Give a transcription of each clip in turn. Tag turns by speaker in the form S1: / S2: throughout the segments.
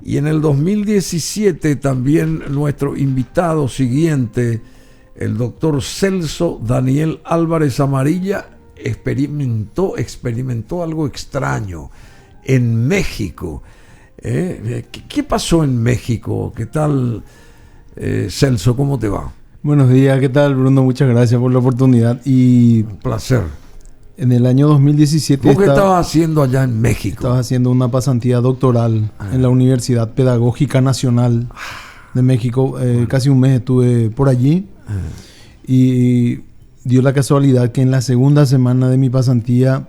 S1: Y en el 2017 también nuestro invitado siguiente, el doctor Celso Daniel Álvarez Amarilla, experimentó algo extraño en México. ¿Qué pasó en México? ¿Qué tal, Celso? ¿Cómo te va?
S2: Buenos días, ¿qué tal, Bruno? Muchas gracias por la oportunidad. Y
S1: un placer.
S2: En el año 2017...
S1: ¿Vos qué estabas haciendo allá en México?
S2: Estaba haciendo una pasantía doctoral en la Universidad Pedagógica Nacional de México. Casi un mes estuve por allí. Y dio la casualidad que en la segunda semana de mi pasantía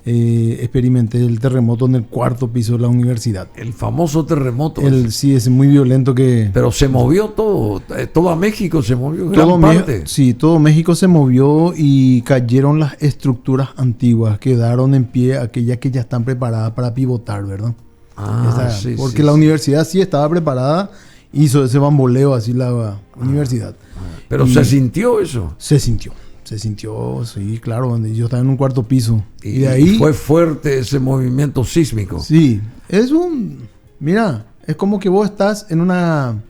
S2: experimenté el terremoto en el cuarto piso de la universidad.
S1: El famoso terremoto.
S2: Sí, es muy violento que...
S1: Pero se movió todo. Todo México se movió. Gran parte.
S2: Sí, todo México se movió y cayeron las estructuras antiguas. Quedaron en pie aquellas que ya están preparadas para pivotar, ¿verdad? Porque la universidad sí estaba preparada. Hizo ese bamboleo así la universidad.
S1: Pero ¿se sintió eso?
S2: Se sintió, sí, claro. Yo estaba en un cuarto piso. Y de ahí...
S1: Fue fuerte ese movimiento sísmico.
S2: Sí, mira, es como que vos estás en una...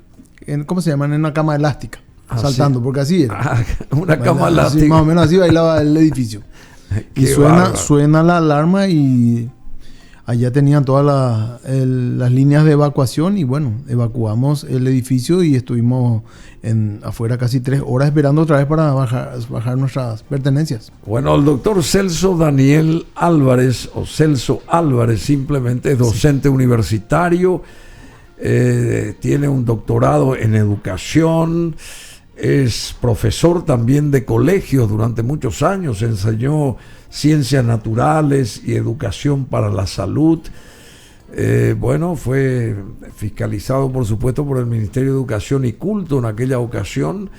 S2: ¿cómo se llama? En una cama elástica. Saltando, porque así era.
S1: Una cama elástica.
S2: Así, más o menos así bailaba el edificio. Y suena la alarma y... Allá tenían todas las líneas de evacuación y bueno, evacuamos el edificio y estuvimos afuera casi 3 horas esperando otra vez para bajar nuestras pertenencias.
S1: Bueno, el doctor Celso Daniel Álvarez, o Celso Álvarez simplemente, es docente universitario, tiene un doctorado en educación, es profesor también de colegios durante muchos años, enseñó ciencias naturales y educación para la salud. Fue fiscalizado, por supuesto, por el Ministerio de Educación y Culto en aquella ocasión.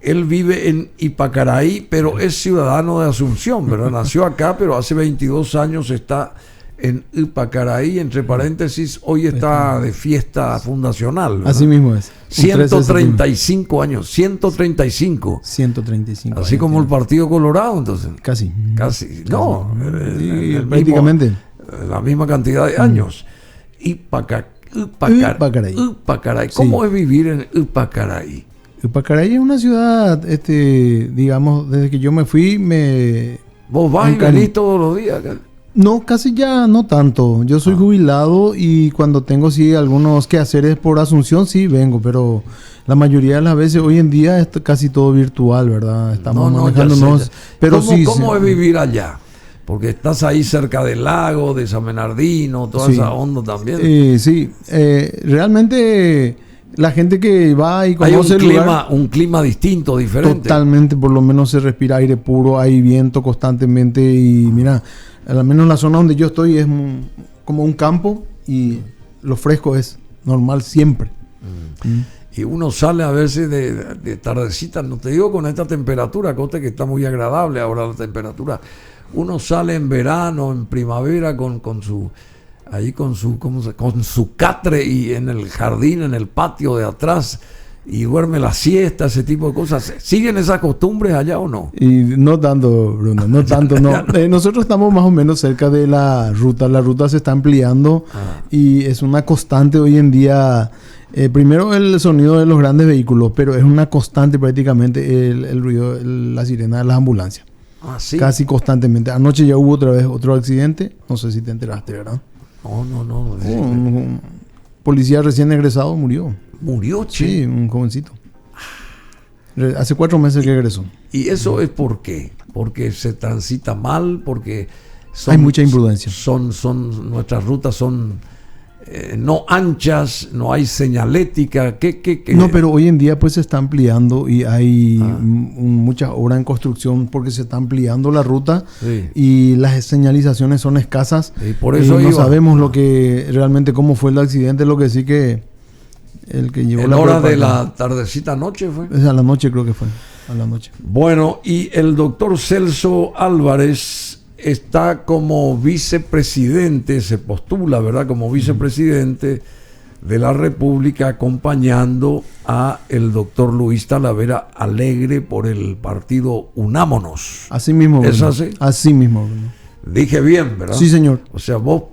S1: Él vive en Ipacaraí, pero es ciudadano de Asunción, ¿verdad? Nació acá, pero hace 22 años está en Ipacaraí, entre paréntesis, hoy está de fiesta fundacional, ¿verdad?
S2: Así mismo es.
S1: 135 años, 135.
S2: 135.
S1: Así como el Partido Colorado, entonces.
S2: Casi.
S1: No,
S2: prácticamente.
S1: La misma cantidad de años. Ipacaraí. ¿Cómo es vivir en Ipacaraí?
S2: Ipacaraí es una ciudad, digamos, desde que yo me fui,
S1: ¿Vos vas y venís todos los días acá?
S2: No, casi ya no tanto. Yo soy jubilado y cuando tengo algunos quehaceres por Asunción sí vengo, pero la mayoría de las veces hoy en día es casi todo virtual, ¿verdad? Estamos manejándonos. Pero
S1: ¿Cómo es vivir allá? Porque estás ahí cerca del lago, de San Bernardino, toda esa onda también.
S2: Realmente la gente que va y conoce
S1: un clima distinto, diferente.
S2: Totalmente, por lo menos se respira aire puro, hay viento constantemente y mira, al menos la zona donde yo estoy es como un campo y lo fresco es normal siempre.
S1: Y uno sale a veces de tardecita, no te digo con esta temperatura, coste que está muy agradable ahora la temperatura. Uno sale en verano, en primavera con su catre y en el jardín, en el patio de atrás, y duerme la siesta, ese tipo de cosas. ¿Siguen esas costumbres allá o no?
S2: Y no tanto, Bruno, no tanto, no. Nosotros estamos más o menos cerca de la ruta se está ampliando y es una constante hoy en día. Primero el sonido de los grandes vehículos, pero es una constante prácticamente el ruido, la sirena de las ambulancias.
S1: ¿Sí?
S2: Casi constantemente. Anoche ya hubo otra vez otro accidente, no sé si te enteraste, ¿verdad?
S1: No.
S2: Un policía recién egresado murió.
S1: ¿Murió, che?
S2: Sí, un jovencito. Hace 4 meses que egresó.
S1: ¿Y eso es por qué? ¿Porque se transita mal? ¿Porque
S2: hay mucha imprudencia?
S1: Nuestras rutas son no anchas, no hay señalética. ¿Qué?
S2: No, pero hoy en día pues se está ampliando y hay muchas obras en construcción porque se está ampliando la ruta y las señalizaciones son escasas.
S1: Y por eso
S2: no sabemos lo que realmente cómo fue el accidente, lo que sí que el que llevó
S1: en hora de la tardecita noche fue.
S2: A la noche creo que fue, a la noche.
S1: Bueno, y el doctor Celso Álvarez está como vicepresidente, se postula, ¿verdad? Como vicepresidente de la República, acompañando a el doctor Luis Talavera Alegre por el partido Unámonos.
S2: Así mismo.
S1: ¿Es así?
S2: Así mismo.
S1: Dije bien, ¿verdad?
S2: Sí, señor.
S1: O sea, vos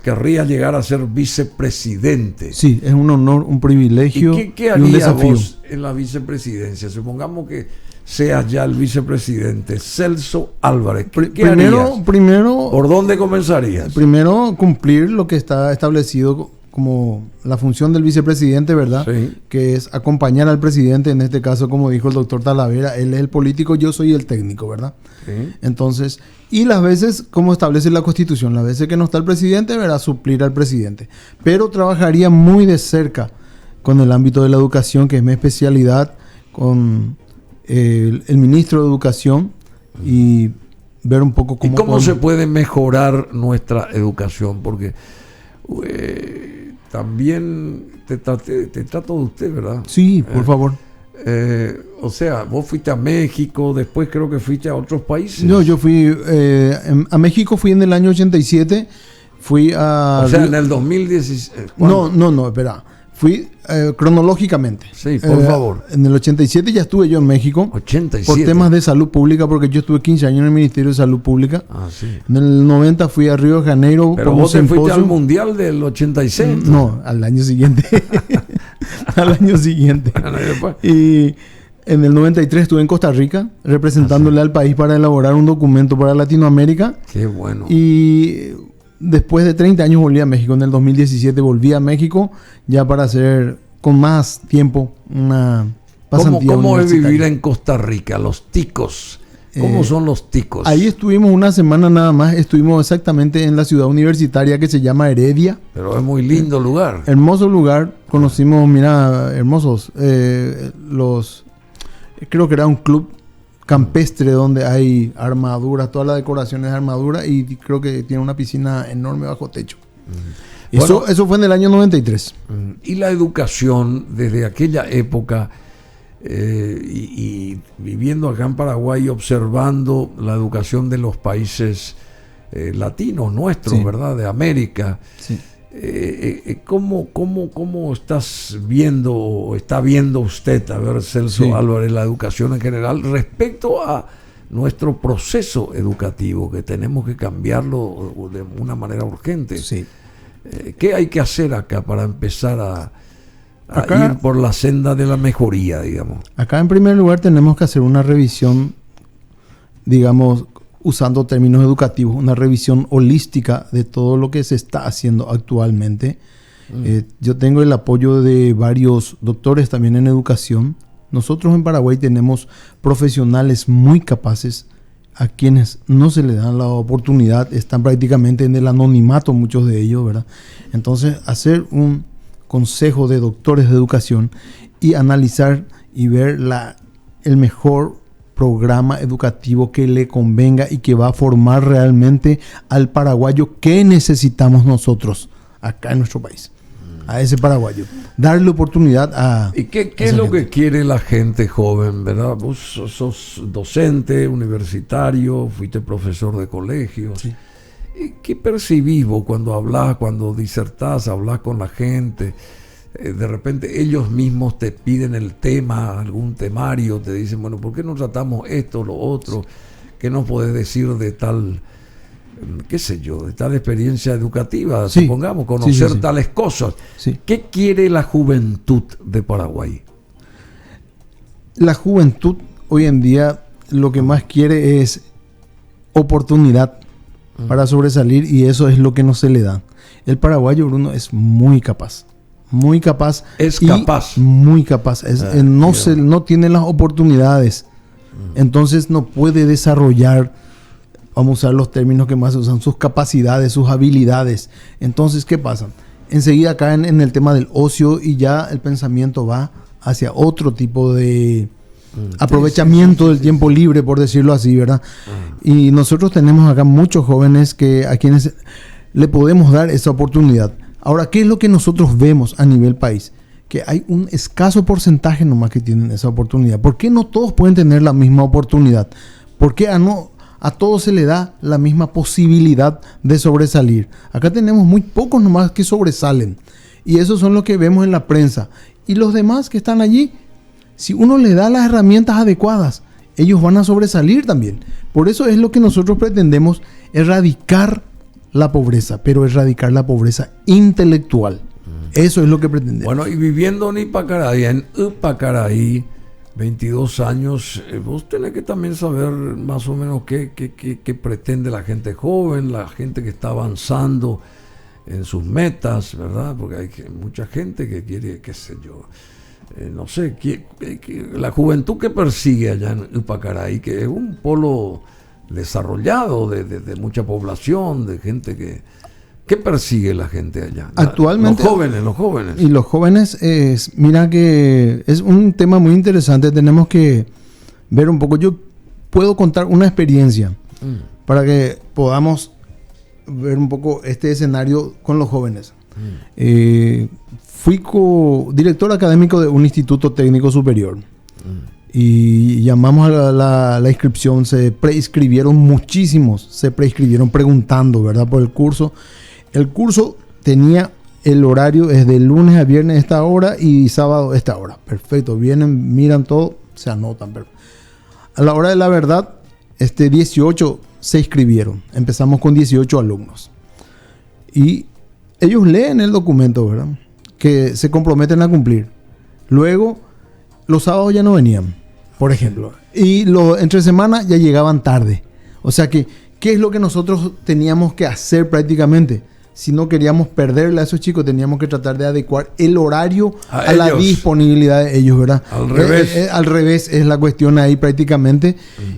S1: querría llegar a ser vicepresidente.
S2: Sí, es un honor, un privilegio
S1: ¿Qué
S2: y un
S1: haría
S2: desafío.
S1: vos en la vicepresidencia? Supongamos que seas ya el vicepresidente, Celso Álvarez. ¿Qué harías?
S2: Primero,
S1: ¿Por dónde comenzarías?
S2: primero cumplir lo que está establecido como la función del vicepresidente, ¿verdad?
S1: Sí.
S2: Que es acompañar al presidente, en este caso, como dijo el doctor Talavera, él es el político, yo soy el técnico, ¿verdad?
S1: Sí.
S2: Entonces, y las veces, como establece la Constitución, las veces que no está el presidente, verá suplir al presidente. Pero trabajaría muy de cerca con el ámbito de la educación, que es mi especialidad, con el ministro de Educación y ver un poco cómo...
S1: ¿Y cómo se puede mejorar nuestra educación? Porque también te trato de usted, ¿verdad?
S2: Sí, por favor.
S1: O sea, vos fuiste a México, después creo que fuiste a otros países.
S2: No, yo fui a México, fui en el año 87, fui a...
S1: O sea, en el 2016.
S2: No, espera. Fui cronológicamente.
S1: Sí, por favor.
S2: En el 87 ya estuve yo en México.
S1: 87.
S2: Por temas de salud pública, porque yo estuve 15 años en el Ministerio de Salud Pública.
S1: Ah, sí.
S2: En el 90 fui a Río de Janeiro.
S1: Pero
S2: por
S1: vos
S2: un
S1: te fuiste
S2: simposio.
S1: al Mundial del 86.
S2: No, al año siguiente. Al año siguiente.
S1: Bueno, y después.
S2: Y en el 93 estuve en Costa Rica, representándole al país para elaborar un documento para Latinoamérica.
S1: Qué bueno.
S2: Y después de 30 años volví a México. En el 2017 volví a México ya para hacer con más tiempo una pasantía
S1: ¿Cómo es
S2: universitaria.
S1: vivir en Costa Rica? Los ticos. ¿Cómo son los ticos?
S2: Ahí estuvimos una semana nada más. Estuvimos exactamente en la ciudad universitaria que se llama Heredia.
S1: Pero es muy lindo lugar.
S2: Hermoso lugar. Conocimos, mira, hermosos. Creo que era un club campestre donde hay armaduras, todas las decoraciones de armadura, y creo que tiene una piscina enorme bajo techo. Eso fue en el año 93.
S1: Y la educación desde aquella época, y viviendo acá en Paraguay, observando la educación de los países latinos nuestros,
S2: Sí.
S1: ¿verdad? De América.
S2: Sí.
S1: ¿Cómo estás viendo o está viendo usted, a ver, Celso
S2: Sí.
S1: Álvarez, la educación en general respecto a nuestro proceso educativo, que tenemos que cambiarlo de una manera urgente?
S2: Sí.
S1: ¿Qué hay que hacer acá para empezar a
S2: Acá-
S1: ir por la senda de la mejoría, digamos?
S2: Acá en primer lugar tenemos que hacer una revisión, digamos, usando términos educativos, una revisión holística de todo lo que se está haciendo actualmente. Yo tengo el apoyo de varios doctores también en educación. Nosotros en Paraguay tenemos profesionales muy capaces a quienes no se les da la oportunidad, están prácticamente en el anonimato muchos de ellos, ¿verdad? Entonces, hacer un consejo de doctores de educación y analizar y ver el mejor programa educativo que le convenga y que va a formar realmente al paraguayo que necesitamos nosotros acá en nuestro país, a ese paraguayo, darle oportunidad a...
S1: ¿Y qué
S2: a
S1: es
S2: esa
S1: lo
S2: gente.
S1: que quiere la gente joven, verdad? Vos sos docente, universitario, fuiste profesor de colegios.
S2: Sí.
S1: ¿Y qué percibís vos cuando hablás, cuando disertás, hablás con la gente? De repente ellos mismos te piden el tema, algún temario, te dicen, bueno, ¿por qué no tratamos esto, lo otro? ¿Qué nos podés decir de tal, qué sé yo, de tal experiencia educativa?
S2: Sí.
S1: Supongamos, conocer
S2: Sí.
S1: tales cosas.
S2: Sí.
S1: ¿Qué quiere la juventud de Paraguay?
S2: La juventud hoy en día lo que más quiere es oportunidad para sobresalir, y eso es lo que no se le da. El paraguayo, Bruno, es muy capaz. Muy capaz.
S1: Es
S2: y
S1: capaz.
S2: Muy capaz. No tiene las oportunidades. Entonces no puede desarrollar, vamos a usar los términos que más se usan, sus capacidades, sus habilidades. Entonces, ¿qué pasa? Enseguida caen en el tema del ocio y ya el pensamiento va hacia otro tipo de aprovechamiento del tiempo libre, por decirlo así, ¿verdad? Y nosotros tenemos acá muchos jóvenes a quienes le podemos dar esa oportunidad. Ahora, ¿qué es lo que nosotros vemos a nivel país? Que hay un escaso porcentaje nomás que tienen esa oportunidad. ¿Por qué no todos pueden tener la misma oportunidad? ¿Por qué a todos se le da la misma posibilidad de sobresalir? Acá tenemos muy pocos nomás que sobresalen. Y esos son los que vemos en la prensa. Y los demás que están allí, si uno le da las herramientas adecuadas, ellos van a sobresalir también. Por eso es lo que nosotros pretendemos, erradicar la pobreza, pero erradicar la pobreza intelectual. Eso es lo que pretendemos.
S1: Bueno, y viviendo en Ipacaraí, 22 años, vos tenés que también saber más o menos qué pretende la gente joven, la gente que está avanzando en sus metas, ¿verdad? Porque hay mucha gente que quiere, qué sé yo, no sé, la juventud que persigue allá en Ipacaraí, que es un polo desarrollado de mucha población, de gente ¿qué persigue la gente allá?
S2: Actualmente,
S1: los jóvenes.
S2: Y los jóvenes, mira que es un tema muy interesante. Tenemos que ver un poco. Yo puedo contar una experiencia para que podamos ver un poco este escenario con los jóvenes. Fui director académico de un instituto técnico superior. Y llamamos a la inscripción, se preinscribieron muchísimos, se preinscribieron preguntando, ¿verdad?, por el curso. El curso tenía el horario desde lunes a viernes esta hora y sábado esta hora. Perfecto, vienen, miran todo, se anotan. A la hora de la verdad, 18 se inscribieron. Empezamos con 18 alumnos. Y ellos leen el documento, ¿verdad?, que se comprometen a cumplir. Luego, los sábados ya no venían, por ejemplo. Y entre semana ya llegaban tarde. O sea que, ¿qué es lo que nosotros teníamos que hacer prácticamente? Si no queríamos perderle a esos chicos, teníamos que tratar de adecuar el horario a la disponibilidad de ellos, ¿verdad?
S1: Al revés.
S2: Al revés es la cuestión ahí prácticamente.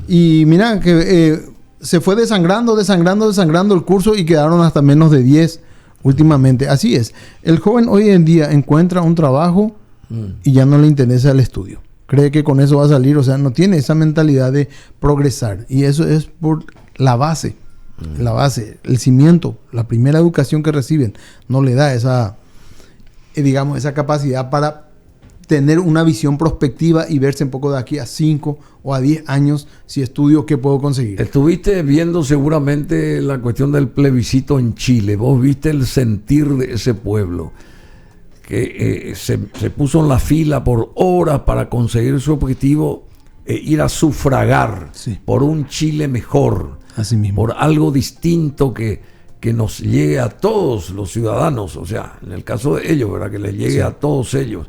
S2: Y mira que se fue desangrando el curso y quedaron hasta menos de 10 últimamente. Así es. El joven hoy en día encuentra un trabajo y ya no le interesa el estudio. Cree que con eso va a salir, o sea, no tiene esa mentalidad de progresar. Y eso es por la base. La base, el cimiento, la primera educación que reciben, no le da esa capacidad para tener una visión prospectiva y verse un poco de aquí a 5 o a 10 años, si estudio, ¿qué puedo conseguir?
S1: Estuviste viendo seguramente la cuestión del plebiscito en Chile. Vos viste el sentir de ese pueblo que se puso en la fila por horas para conseguir su objetivo, ir a sufragar por un Chile mejor.
S2: Así mismo.
S1: Por algo distinto que nos llegue a todos los ciudadanos, o sea, en el caso de ellos, ¿verdad?, que les llegue a todos ellos.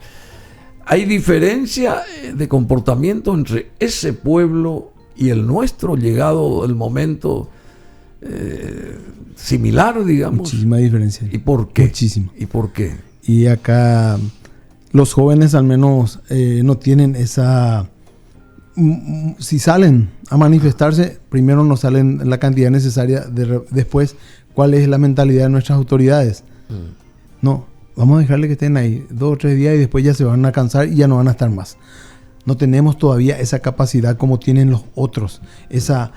S1: ¿Hay diferencia de comportamiento entre ese pueblo y el nuestro, llegado el momento similar, digamos?
S2: Muchísima diferencia.
S1: ¿Y por qué?
S2: Muchísima.
S1: ¿Y por qué?
S2: Y acá los jóvenes al menos no tienen esa... Si salen a manifestarse, primero no salen la cantidad necesaria, después cuál es la mentalidad de nuestras autoridades. No, vamos a dejarle que estén ahí 2 o 3 días y después ya se van a cansar y ya no van a estar más. No tenemos todavía esa capacidad como tienen los otros, esa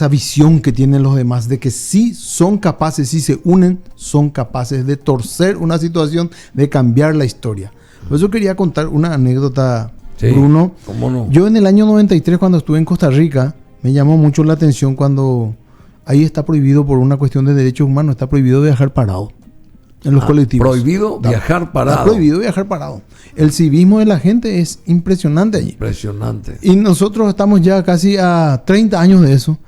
S2: visión que tienen los demás de que sí son capaces, si se unen, son capaces de torcer una situación, de cambiar la historia. Por eso quería contar una anécdota. Sí, Bruno,
S1: ¿cómo no?
S2: Yo en el año 93, cuando estuve en Costa Rica, me llamó mucho la atención cuando ahí está prohibido, por una cuestión de derechos humanos, está prohibido viajar parado en los colectivos.
S1: Prohibido viajar parado.
S2: Está prohibido viajar parado. El civismo de la gente es impresionante allí.
S1: Impresionante.
S2: Y nosotros estamos ya casi a 30 años de eso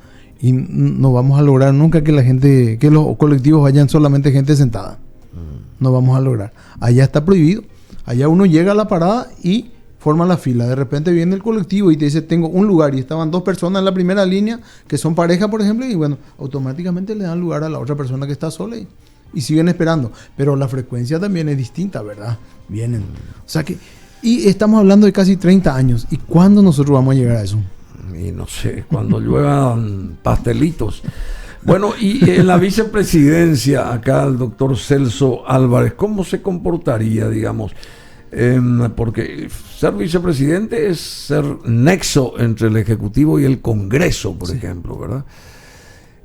S2: y no vamos a lograr nunca que los colectivos vayan solamente gente sentada. No vamos a lograr. Allá está prohibido. Allá uno llega a la parada y forma la fila. De repente viene el colectivo y te dice, tengo un lugar, y estaban 2 personas en la primera línea que son pareja, por ejemplo, y bueno, automáticamente le dan lugar a la otra persona que está sola y siguen esperando. Pero la frecuencia también es distinta, ¿verdad? Vienen. O sea que, y estamos hablando de casi 30 años. ¿Y cuándo nosotros vamos a llegar a eso?
S1: Y no sé, cuando lluevan pastelitos. Bueno, y en la vicepresidencia, acá el doctor Celso Álvarez, ¿cómo se comportaría, digamos? Porque ser vicepresidente es ser nexo entre el Ejecutivo y el Congreso, por ejemplo, ¿verdad?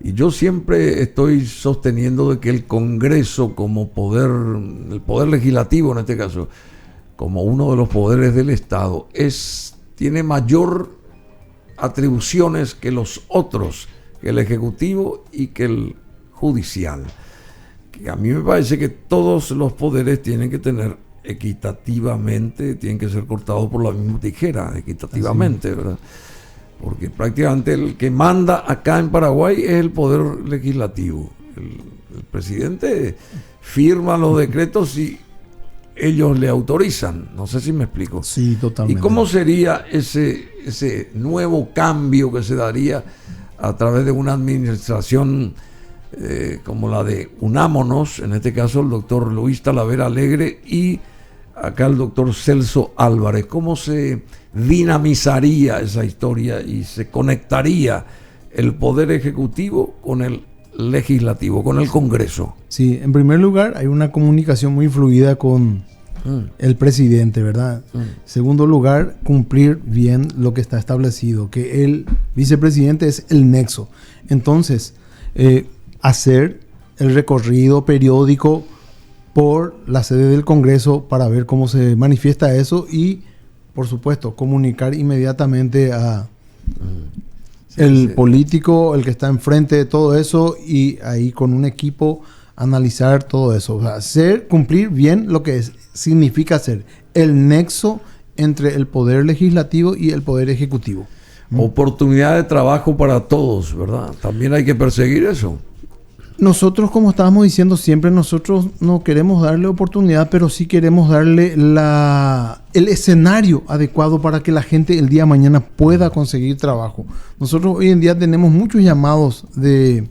S1: Y yo siempre estoy sosteniendo de que el Congreso como poder, el poder legislativo en este caso, como uno de los poderes del Estado, tiene mayor atribuciones que los otros, que el Ejecutivo y que el Judicial. Que a mí me parece que todos los poderes tienen que tener equitativamente, tienen que ser cortados por la misma tijera, equitativamente, ¿verdad? porque prácticamente el que manda acá en Paraguay es el poder legislativo. El presidente firma los decretos y ellos le autorizan. No sé si me explico.
S2: Sí, totalmente.
S1: ¿Y cómo sería ese nuevo cambio que se daría a través de una administración como la de Unámonos, en este caso el doctor Luis Talavera Alegre y acá el doctor Celso Álvarez? ¿Cómo se dinamizaría esa historia y se conectaría el Poder Ejecutivo con el Legislativo, con el Congreso?
S2: Sí, en primer lugar hay una comunicación muy fluida con el presidente, ¿verdad? Segundo lugar, cumplir bien lo que está establecido, que el vicepresidente es el nexo. Entonces, hacer el recorrido periódico por la sede del Congreso para ver cómo se manifiesta eso y, por supuesto, comunicar inmediatamente a el político, el que está enfrente de todo eso, y ahí con un equipo analizar todo eso. O sea, cumplir bien lo que significa ser el nexo entre el poder legislativo y el poder ejecutivo.
S1: Oportunidad de trabajo para todos, ¿verdad? También hay que perseguir eso.
S2: Nosotros, como estábamos diciendo siempre, nosotros no queremos darle oportunidad, pero sí queremos darle el escenario adecuado para que la gente el día de mañana pueda conseguir trabajo. Nosotros hoy en día tenemos muchos llamados de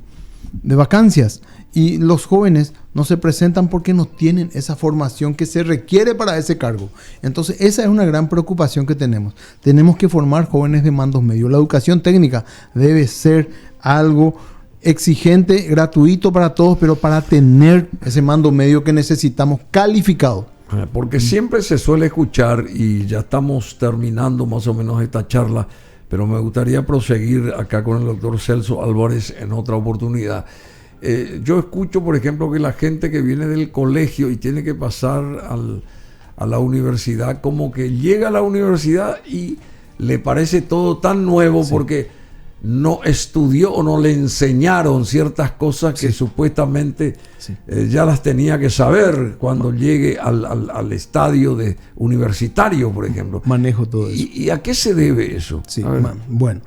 S2: vacancias y los jóvenes no se presentan porque no tienen esa formación que se requiere para ese cargo. Entonces, esa es una gran preocupación que tenemos. Tenemos que formar jóvenes de mandos medios. La educación técnica debe ser algo exigente, gratuito para todos, pero para tener ese mando medio que necesitamos calificado.
S1: Porque siempre se suele escuchar, y ya estamos terminando más o menos esta charla, pero me gustaría proseguir acá con el doctor Celso Álvarez en otra oportunidad. Yo escucho, por ejemplo, que la gente que viene del colegio y tiene que pasar a la universidad, como que llega a la universidad y le parece todo tan nuevo, sí, porque no estudió o no le enseñaron ciertas cosas que supuestamente ya las tenía que saber cuando llegue al estadio universitario, por ejemplo.
S2: Manejo todo eso.
S1: ¿Y a qué se debe eso?
S2: Sí, bueno.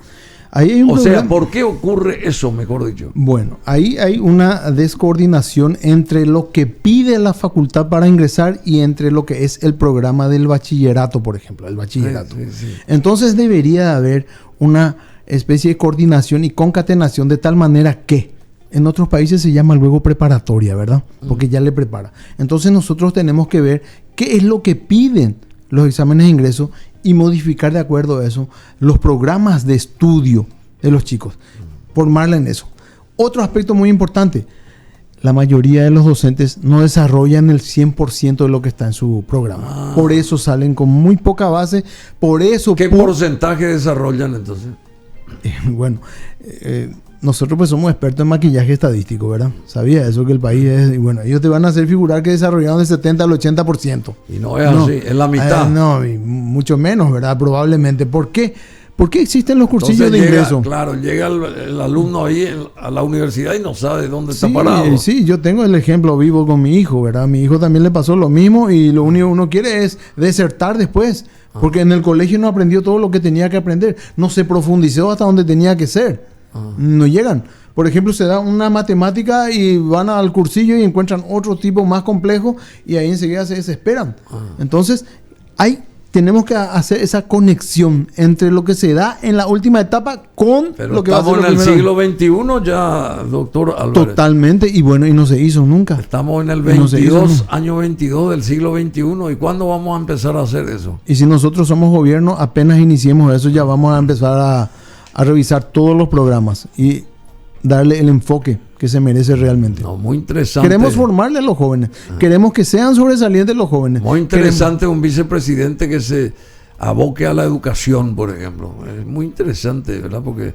S2: Ahí hay un
S1: problema. ¿Por qué ocurre eso, mejor dicho?
S2: Bueno, ahí hay una descoordinación entre lo que pide la facultad para ingresar y entre lo que es el programa del bachillerato, por ejemplo, el bachillerato. Sí. Entonces debería haber una especie de coordinación y concatenación de tal manera que en otros países se llama luego preparatoria, ¿verdad? Porque ya le prepara. Entonces nosotros tenemos que ver qué es lo que piden los exámenes de ingreso y modificar de acuerdo a eso los programas de estudio de los chicos, formarla en eso. Otro aspecto muy importante, la mayoría de los docentes no desarrollan el 100% de lo que está en su programa. Por eso salen con muy poca base, por eso...
S1: ¿Qué porcentaje desarrollan entonces?
S2: Bueno, nosotros pues somos expertos en maquillaje estadístico, ¿verdad? Sabía eso que el país es... Y bueno, ellos te van a hacer figurar que desarrollaron del 70 al 80%.
S1: Y no es así, es la mitad.
S2: No, y mucho menos, ¿verdad? Probablemente. ¿Por qué? ¿Por qué existen los cursillos de ingreso?
S1: Claro, llega el alumno ahí a la universidad y no sabe dónde está parado.
S2: Sí, yo tengo el ejemplo vivo con mi hijo, ¿verdad? A mi hijo también le pasó lo mismo y lo único que uno quiere es desertar después. Porque en el colegio no aprendió todo lo que tenía que aprender. No se profundizó hasta donde tenía que ser. No llegan. Por ejemplo, se da una matemática y van al cursillo y encuentran otro tipo más complejo y ahí enseguida se desesperan. Entonces, tenemos que hacer esa conexión entre lo que se da en la última etapa con lo que va a ser.
S1: Estamos en el siglo XXI ya, doctor Álvarez.
S2: Totalmente, y bueno, y no se hizo nunca.
S1: Estamos en el año 22 del siglo XXI, ¿y cuándo vamos a empezar a hacer eso?
S2: Y si nosotros somos gobierno, apenas iniciemos eso, ya vamos a empezar a revisar todos los programas y darle el enfoque que se merece realmente.
S1: No, muy interesante.
S2: Queremos formarle a los jóvenes. Queremos que sean sobresalientes los jóvenes.
S1: Muy interesante un vicepresidente que se aboque a la educación, por ejemplo. Es muy interesante, ¿verdad? Porque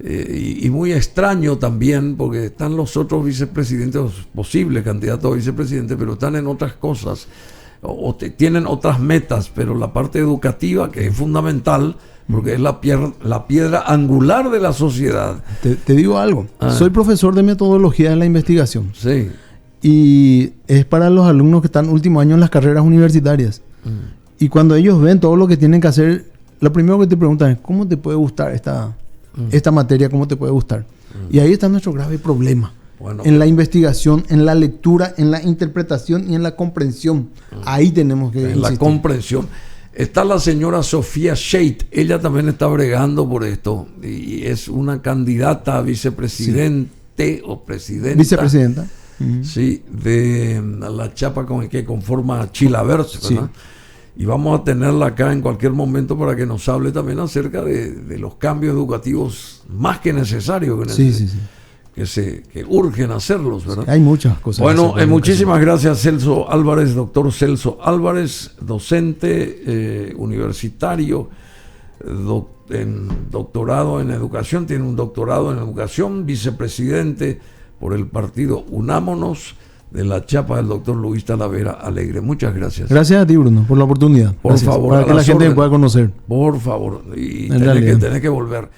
S1: y muy extraño también, porque están los otros vicepresidentes, los posibles candidatos a vicepresidente, pero están en otras cosas o tienen otras metas, pero la parte educativa, que es fundamental, porque es la piedra angular de la sociedad.
S2: Te digo algo. Soy profesor de metodología de la investigación.
S1: Sí.
S2: Y es para los alumnos que están último año en las carreras universitarias. Y cuando ellos ven todo lo que tienen que hacer lo primero que te preguntan es, ¿cómo te puede gustar esta materia? ¿Cómo te puede gustar? Y ahí está nuestro grave problema.
S1: Bueno,
S2: en la investigación, en la lectura, en la interpretación y en la comprensión. Ahí tenemos que
S1: en la comprensión. Está la señora Sofía Scheidt, ella también está bregando por esto y es una candidata a vicepresidente o presidenta.
S2: Vicepresidenta.
S1: Sí, de la chapa con el que conforma Chilavert, ¿verdad? Sí. Y vamos a tenerla acá en cualquier momento para que nos hable también acerca de los cambios educativos más que necesarios que urgen hacerlos, ¿verdad?
S2: Sí, hay muchas cosas.
S1: Bueno, muchísimas gracias, Celso Álvarez, doctor Celso Álvarez, docente universitario, doctorado en educación, tiene un doctorado en educación, vicepresidente por el partido Unámonos, de la chapa del doctor Luis Talavera Alegre. Muchas gracias.
S2: Gracias a ti, Bruno, por la oportunidad.
S1: Por favor.
S2: Para que la gente pueda conocer.
S1: Por favor. Y tenés que volver.